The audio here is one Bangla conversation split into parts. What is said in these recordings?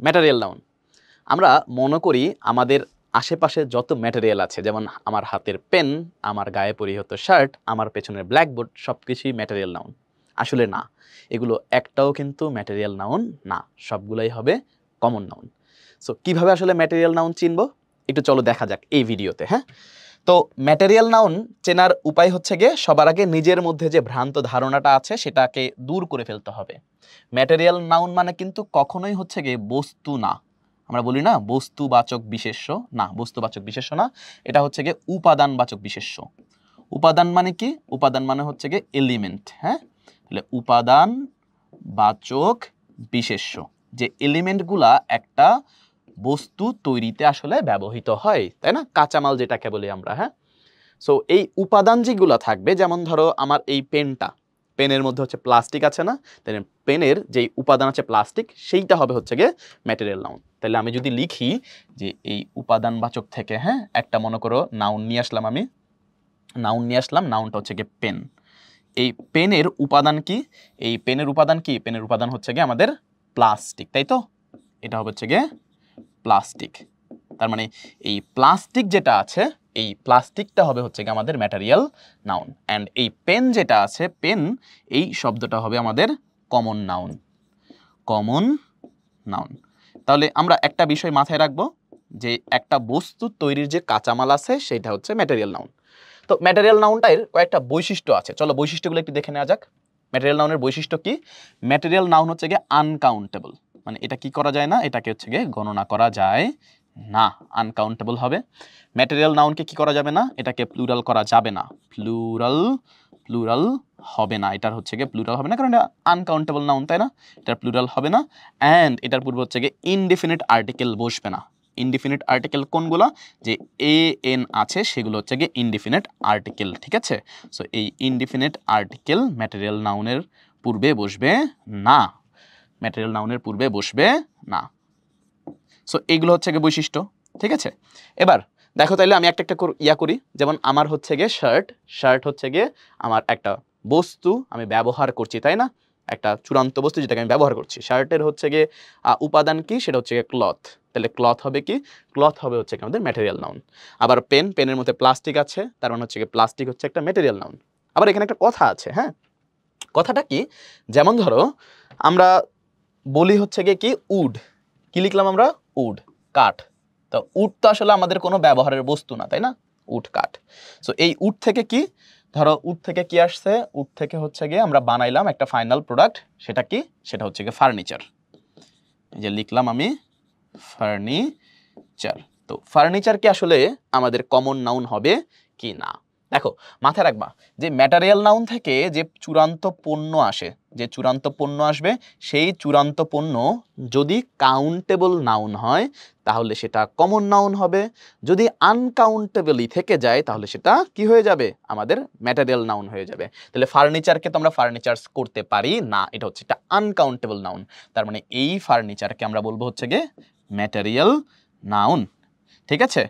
Material noun. আমরা মনে করি আমাদের আশেপাশে যত ম্যাটেরিয়াল আছে, যেমন আমার হাতের পেন, আমার গায়ে পরিহিত শার্ট, আমার পেছনের ব্ল্যাকবোর্ড, সব কিছুই ম্যাটেরিয়াল নাউন। আসলে না, এগুলো একটাও কিন্তু ম্যাটেরিয়াল নাউন না, সবগুলোই হবে কমন নাউন। সো কিভাবে আসলে ম্যাটেরিয়াল নাউন চিনব, একটু চলো দেখা যাক এই ভিডিওতে। হ্যাঁ, তো ম্যাটেরিয়াল নাউন চেনার উপায় হচ্ছে গিয়ে সবার আগে নিজের মধ্যে যে ভ্রান্ত ধারণাটা আছে সেটাকে দূর করে ফেলতে হবে। ম্যাটেরিয়াল নাউন মানে কিন্তু কখনোই হচ্ছে গিয়ে বস্তু না। আমরা বলি না বস্তুবাচক বিশেষ্য, না বস্তুবাচক বিশেষ্য না, এটা হচ্ছে গিয়ে উপাদানবাচক বিশেষ্য। উপাদান মানে কি? উপাদান মানে হচ্ছে গিয়ে এলিমেন্ট। হ্যাঁ, তাহলে উপাদানবাচক বিশেষ্য, যে এলিমেন্টগুলা একটা বস্তু তৈরিতে আসলে ব্যবহৃত হয়, তাই না? কাঁচামাল যেটাকে বলি আমরা। হ্যাঁ, সো এই উপাদান যেগুলো থাকবে, যেমন ধরো আমার এই পেনটা, পেনের মধ্যে হচ্ছে প্লাস্টিক আছে না, তাহলে পেনের যেই উপাদান আছে প্লাস্টিক, সেইটা হবে হচ্ছে গিয়ে ম্যাটেরিয়াল নাউন। তাহলে আমি যদি লিখি যে এই উপাদানবাচক থেকে, হ্যাঁ, একটা মনে করো নাউন নিয়ে আসলাম, আমি নাউন নিয়ে আসলাম, নাউনটা হচ্ছে গিয়ে পেন। এই পেনের উপাদান কি? এই পেনের উপাদান কি? পেনের উপাদান হচ্ছে গিয়ে আমাদের প্লাস্টিক, তাই তো? এটা হবে হচ্ছে গিয়ে প্লাস্টিক। তার মানে এই প্লাস্টিক যেটা আছে, এই প্লাস্টিকটা হবে হচ্ছে গিয়ে আমাদের ম্যাটেরিয়াল নাউন। অ্যান্ড এই পেন যেটা আছে, পেন, এই শব্দটা হবে আমাদের কমন নাউন। Common noun. তাহলে আমরা একটা বিষয় মাথায় রাখবো, যে একটা বস্তু তৈরির যে কাঁচামাল আছে সেটা হচ্ছে ম্যাটেরিয়াল নাউন। তো ম্যাটেরিয়াল নাউনটার কয়েকটা বৈশিষ্ট্য আছে, চলো বৈশিষ্ট্যগুলো একটু দেখে নেওয়া যাক। ম্যাটেরিয়াল নাউনের বৈশিষ্ট্য কি? ম্যাটেরিয়াল নাউন হচ্ছে গিয়ে আনকাউন্টেবল, মানে এটা কি করা যায় না, এটাকে হচ্ছে গিয়ে গণনা করা যায় না, আনকাউন্টেবল হবে। ম্যাটেরিয়াল নাউনকে কি করা যাবে না? এটাকে প্লুরাল করা যাবে না, প্লুরাল হবে না, এটার হচ্ছে গিয়ে প্লুরাল হবে না, কারণ এটা আনকাউন্টেবল নাউন, তাই না? এটার প্লুরাল হবে না। অ্যান্ড এটার পূর্বে হচ্ছে গিয়ে ইনডিফিনিট আর্টিকেল বসবে না। ইনডিফিনিট আর্টিকেল কোনগুলো? যে এ এন আছে সেগুলো হচ্ছে গিয়ে ইনডিফিনিট আর্টিকেল, ঠিক আছে? সো এই ইনডিফিনিট আর্টিকেল ম্যাটেরিয়াল নাউনের পূর্বে বসবে না, ম্যাটেরিয়াল নাউনের পূর্বে বসবে না। সো এইগুলো হচ্ছে গিয়ে বৈশিষ্ট্য, ঠিক আছে? এবার দেখো, তাইলে আমি একটা একটা করি। যেমন আমার হচ্ছে গিয়ে শার্ট, শার্ট হচ্ছে গিয়ে আমার একটা বস্তু, আমি ব্যবহার করছি, তাই না? একটা চূড়ান্ত বস্তু যেটাকে আমি ব্যবহার করছি। শার্টের হচ্ছে গিয়ে উপাদান কি? সেটা হচ্ছে গিয়ে ক্লথ। তাহলে ক্লথ হবে কি? ক্লথ হবে হচ্ছে কি আমাদের ম্যাটেরিয়াল নাউন। আবার পেন, পেনের মধ্যে প্লাস্টিক আছে, তার মানে হচ্ছে গিয়ে প্লাস্টিক হচ্ছে একটা ম্যাটেরিয়াল নাউন। আবার এখানে একটা কথা আছে, হ্যাঁ, কথাটা কি? যেমন ধরো আমরা বলি হচ্ছে গিয়ে কি উড, কি লিখলাম আমরা? উড, কাঠ। তো উড তো আসলে আমাদের কোনো ব্যবহারের বস্তু না, তাই না? উড, কাঠ। সো এই উড থেকে কি, ধরো উড থেকে কি আসছে? উড থেকে হচ্ছে গিয়ে আমরা বানাইলাম একটা ফাইনাল প্রোডাক্ট, সেটা কি? সেটা হচ্ছে গিয়ে ফার্নিচার। এই যে লিখলাম আমি ফার্নিচার। তো ফার্নিচার কি আসলে আমাদের কমন নাউন হবে কি না? দেখো, মাথায় রাখবা যে ম্যাটেরিয়াল নাউন থেকে যে চূড়ান্ত পণ্য আসে, যে চূড়ান্ত পণ্য আসবে, সেই চূড়ান্ত পণ্য যদি কাউন্টেবল নাউন হয় তাহলে সেটা কমন নাউন হবে। যদি আনকাউন্টেবলই থেকে যায় তাহলে সেটা কি হয়ে যাবে? আমাদের ম্যাটেরিয়াল নাউন হয়ে যাবে। তাহলে ফার্নিচারকে তো আমরা ফার্নিচারস করতে পারি না, এটা হচ্ছে একটা আনকাউন্টেবল নাউন। তার মানে এই ফার্নিচারকে আমরা বলবো হচ্ছে গিয়ে ম্যাটেরিয়াল নাউন, ঠিক আছে?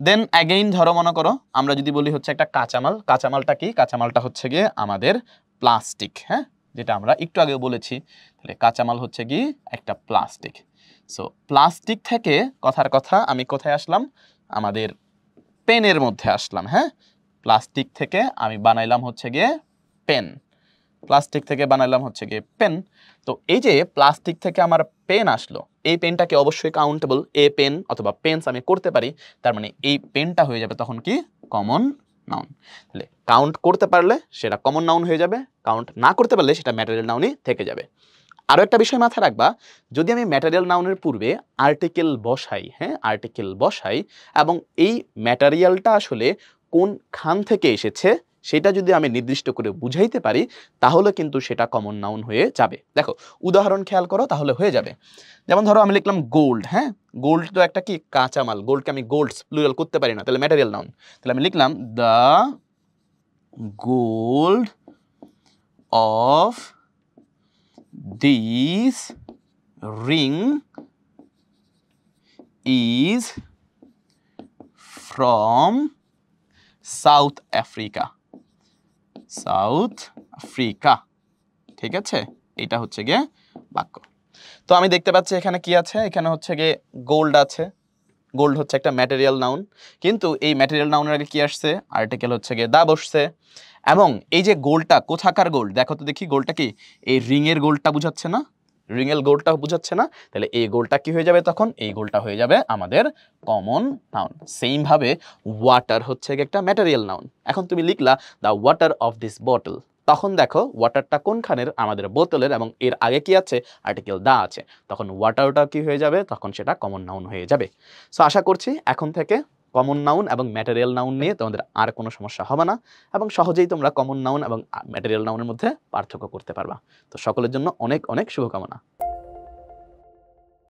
দেন অ্যাগেইন ধরো মনে করো আমরা যদি বলি হচ্ছে একটা কাঁচামাল, কাঁচামালটা কি? কাঁচামালটা হচ্ছে গিয়ে আমাদের প্লাস্টিক, হ্যাঁ, যেটা আমরা একটু আগেও বলেছি। তাহলে কাঁচামাল হচ্ছে কি? একটা প্লাস্টিক। সো প্লাস্টিক থেকে কথার কথা আমি কোথায় আসলাম? আমাদের পেনের মধ্যে আসলাম। হ্যাঁ, প্লাস্টিক থেকে আমি বানাইলাম হচ্ছে গিয়ে পেন, প্লাস্টিক থেকে বানাইলাম হচ্ছে গিয়ে পেন। তো এই যে প্লাস্টিক থেকে আমার পেন আসলো, এই পেনটাকে অবশ্যই কাউন্টেবল, এ পেন অথবা পেন্স আমি করতে পারি, তার মানে এই পেনটা হয়ে যাবে তখন কি? Common noun. তাহলে কাউন্ট করতে পারলে সেটা কমন নাউন হয়ে যাবে, কাউন্ট না করতে পারলে সেটা ম্যাটেরিয়াল নাউনই থেকে যাবে। আরও একটা বিষয় মাথায় রাখবা, যদি আমি ম্যাটেরিয়াল নাউনের পূর্বে আর্টিকেল বসাই, হ্যাঁ, আর্টিকেল বসাই, এবং এই ম্যাটেরিয়ালটা আসলে কোন খান থেকে এসেছে সেটা যদি আমি নির্দিষ্ট করে বুঝাইতে পারি তাহলে কিন্তু সেটা কমন নাউন হয়ে যাবে। দেখো উদাহরণ খেয়াল করো, তাহলে হয়ে যাবে। যেমন ধরো আমি লিখলাম গোল্ড, হ্যাঁ, গোল্ড তো একটা কি? কাঁচামাল। গোল্ডকে আমি গোল্ডস প্লুরাল করতে পারি না, তাহলে ম্যাটেরিয়াল নাউন। তাহলে আমি লিখলাম the gold of this ring is from South Africa, south Africa, ঠিক আছে? এটা হচ্ছে গিয়ে বাক্য। তো আমি দেখতে পাচ্ছি এখানে কি আছে, এখানে হচ্ছে গিয়ে গোল্ড আছে। গোল্ড হচ্ছে একটা ম্যাটেরিয়াল নাউন, কিন্তু এই ম্যাটেরিয়াল নাউনের আগে কি আসছে, আর্টিকেল হচ্ছে গিয়ে দা বসছে। এবং এই যে গোল্ডটা কোথাকার গোল্ড, দেখো তো দেখি গোল্ডটা কি এই রিং এর গোল্ডটা বুঝাচ্ছে না, রিং এর গোল্ডটা বুঝাচ্ছে না, তাহলে এই গোল্ডটা কি হয়ে যাবে তখন, এই গোল্ডটা হয়ে যাবে আমাদের কমন নাউন। সেম ভাবে ওয়াটার হচ্ছে গিয়ে একটা ম্যাটেরিয়াল নাউন। এখন তুমি লিখলা the water of this bottle, তখন দেখো ওয়াটারটা কোনখানের, আমাদের বোতলের, এবং এর আগে কি আছে, আর্টিকেল দা আছে, তখন ওয়াটারটা কি হয়ে যাবে, তখন সেটা কমন নাউন হয়ে যাবে। সো আশা করছি এখন থেকে কমন নাউন এবং ম্যাটেরিয়াল নাউন নিয়ে তোমাদের আর কোনো সমস্যা হবে না, এবং সহজেই তোমরা কমন নাউন এবং ম্যাটেরিয়াল নাউনের মধ্যে পার্থক্য করতে পারবা। তো সকলের জন্য অনেক অনেক শুভকামনা।